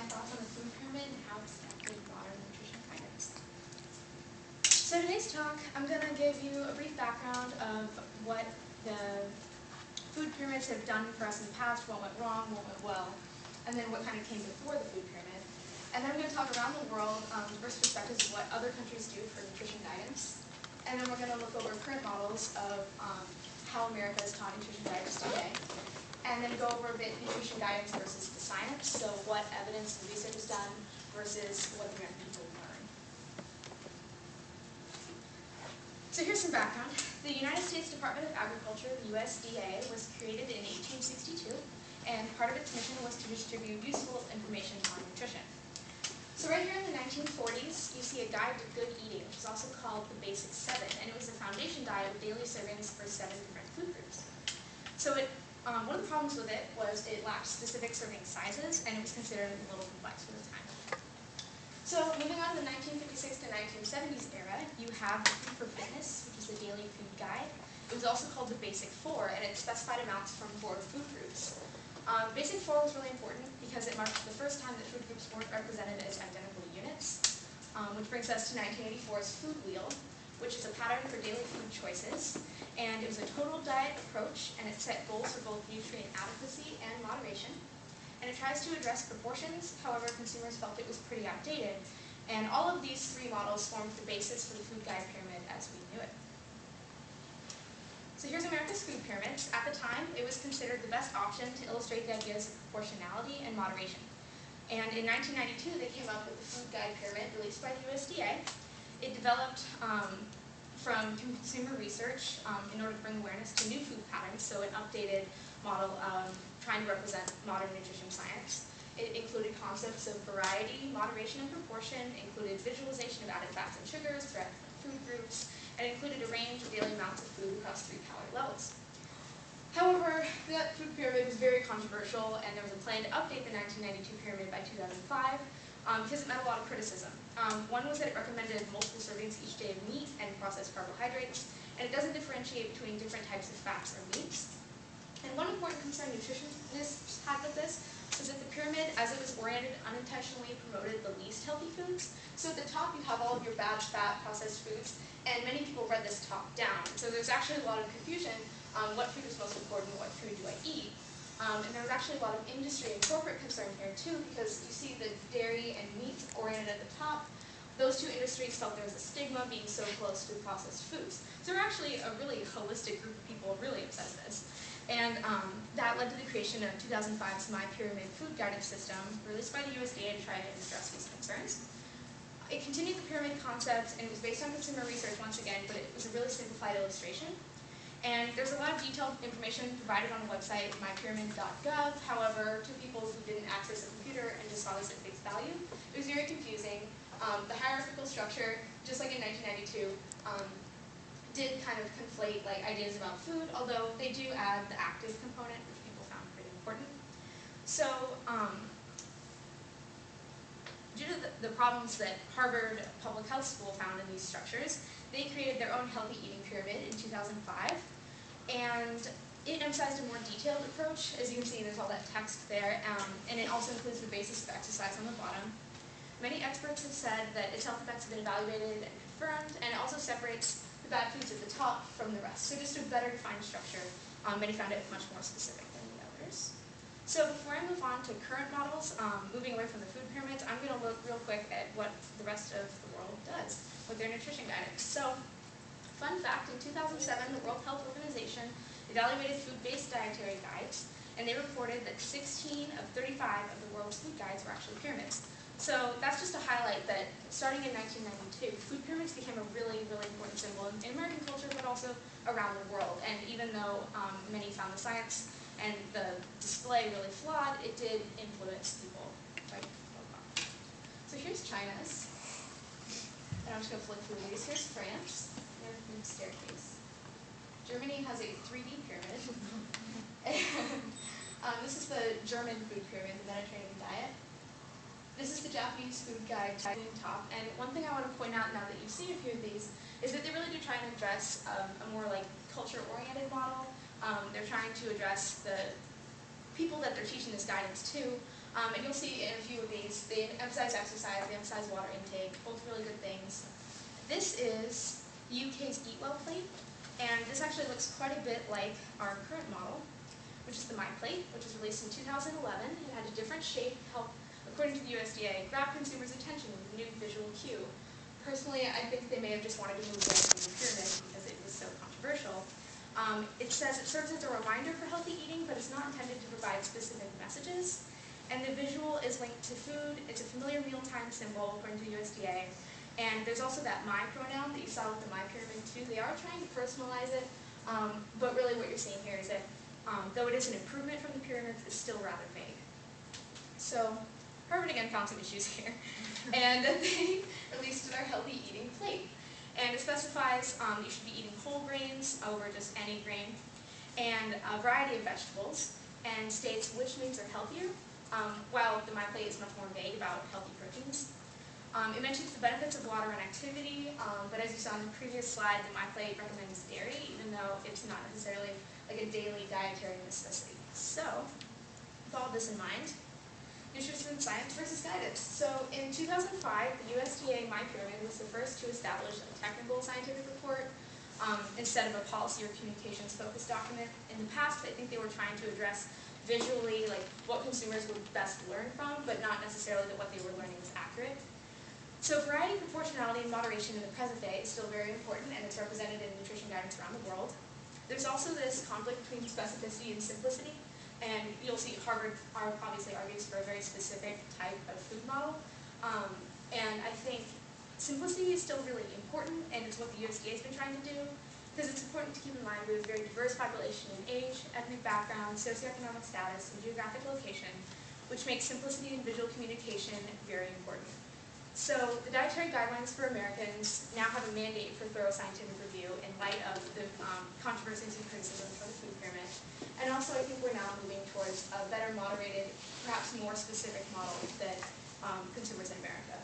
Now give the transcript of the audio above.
my thoughts on the food pyramid and how it's affected modern nutrition guidance. So today's talk, I'm going to give you a brief background of what the food pyramids have done for us in the past, what went wrong, what went well, and then what kind of came before the food pyramid. And then I'm going to talk around the world, diverse perspectives of what other countries do for nutrition guidance. And then we're going to look over current models of how America is taught nutrition guidance today. And then go over a bit nutrition guidance versus the science, so what evidence and research is done versus what the American people learn. So here's some background. The United States Department of Agriculture, the USDA, was created in 1862, and part of its mission was to distribute useful information on nutrition. So right here in the 1940s, you see a guide to good eating, which is also called the Basic 7, and it was the foundation diet with daily servings for 7 different food groups. So one of the problems with it was it lacked specific serving sizes, and it was considered a little complex for the time. So moving on to the 1956 to 1970s era, you have the Food for Fitness, which is the daily food guide. It was also called the Basic 4, and it specified amounts from 4 food groups. Basic 4 was really important because it marked the first time that food groups weren't represented as identical units, which brings us to 1984's Food Wheel, which is a pattern for daily food choices. And it was a total diet approach, and it set goals for both nutrient adequacy and moderation. And it tries to address proportions, however, consumers felt it was pretty outdated. And all of these 3 models formed the basis for the food guide pyramid as we knew it. So here's America's food pyramids. At the time, it was considered the best option to illustrate the ideas of proportionality and moderation. And in 1992, they came up with the food guide pyramid released by the USDA. It developed from consumer research in order to bring awareness to new food patterns, so an updated model trying to represent modern nutrition science. It included concepts of variety, moderation, and proportion, included visualization of added fats and sugars for different food groups, and included a range of daily amounts of food across 3 calorie levels. However, that food pyramid was very controversial, and there was a plan to update the 1992 pyramid by 2005 because it met a lot of criticism. One was that it recommended multiple servings each day of meat and processed carbohydrates, and it doesn't differentiate between different types of fats or meats. And one important concern nutritionists had with this was that the pyramid, as it was oriented, unintentionally promoted the least healthy foods. So at the top, you have all of your bad fat processed foods, and many people read this top down. So there's actually a lot of confusion on what food is most important, what food do I eat. And there was actually a lot of industry and corporate concern here too, because you see the dairy and meat oriented at the top. Those 2 industries felt there was a stigma being so close to processed foods. So we're actually a really holistic group of people really upset at this. And that led to the creation of 2005's My Pyramid food guidance system, released by the USDA to try to address these concerns. It continued the pyramid concept, and it was based on consumer research once again, but it was a really simplified illustration. And there's a lot of detailed information provided on the website, mypyramid.gov. However, to people who didn't access a computer and just saw this at face value, it was very confusing. The hierarchical structure, just like in 1992, did kind of conflate ideas about food, although they do add the active component, which people found pretty important. So, due to the problems that Harvard Public Health School found in these structures, they created their own healthy eating pyramid in 2005, and it emphasized a more detailed approach. As you can see, there's all that text there, and it also includes the basis of exercise on the bottom. Many experts have said that its health effects have been evaluated and confirmed, and it also separates the bad foods at the top from the rest. So just a better defined structure. Many found it much more specific than the others. So before I move on to current models, moving away from the food pyramids, I'm going to look real quick at what the rest of the world does with their nutrition guidance. So, fun fact, in 2007, the World Health Organization evaluated food-based dietary guides, and they reported that 16 of 35 of the world's food guides were actually pyramids. So that's just to highlight that starting in 1992, food pyramids became a really, really important symbol in American culture, but also around the world. And even though many found the science and the display really flawed, it did influence people quite a lot. So here's China's. And I'm just going to flip through these. Here's France, their food staircase. Germany has a 3D pyramid. This is the German food pyramid, the Mediterranean diet. This is the Japanese food guide tied in top. And one thing I want to point out now that you've seen a few of these is that they really do try and address a more culture-oriented model. They're trying to address the people that they're teaching this guidance to, And you'll see in a few of these, they emphasize exercise, they emphasize water intake, both really good things. This is the UK's Eat Well plate, and this actually looks quite a bit like our current model, which is the My Plate, which was released in 2011. It had a different shape to help, according to the USDA, grab consumers' attention with a new visual cue. Personally, I think they may have just wanted to move away from the pyramid because it was so controversial. It says it serves as a reminder for healthy eating, but it's not intended to provide specific messages. And the visual is linked to food. It's a familiar mealtime symbol, according to the USDA. And there's also that my pronoun that you saw with the my pyramid too. They are trying to personalize it, but really what you're seeing here is that though it is an improvement from the pyramids, it's still rather vague. So Harvard again found some issues here, and they released their healthy eating plate. And it specifies you should be eating whole grains over just any grain, and a variety of vegetables, and states which meats are healthier, while the My Plate is much more vague about healthy proteins. It mentions the benefits of water and activity, but as you saw in the previous slide, the My Plate recommends dairy, even though it's not necessarily like a daily dietary necessity. So, with all this in mind, nutrition science versus guidance. So in 2005, the USDA My Pyramid was the first to establish a technical scientific report instead of a policy or communications focused document. In the past, I think they were trying to address visually like what consumers would best learn from, but not necessarily that what they were learning was accurate. So variety, proportionality, and moderation in the present day is still very important, and it's represented in nutrition guidance around the world. There's also this conflict between specificity and simplicity, and you'll see Harvard obviously argues for a very specific type of food model. And I think simplicity is still really important, and it's what the USDA has been trying to do, because it's important to keep in mind we have a very diverse population in age, ethnic background, socioeconomic status, and geographic location, which makes simplicity in visual communication very important. So the dietary guidelines for Americans now have a mandate for thorough scientific review in light of the controversies and criticisms of the food pyramid. And also I think we're now moving towards a better moderated, perhaps more specific model that consumers in America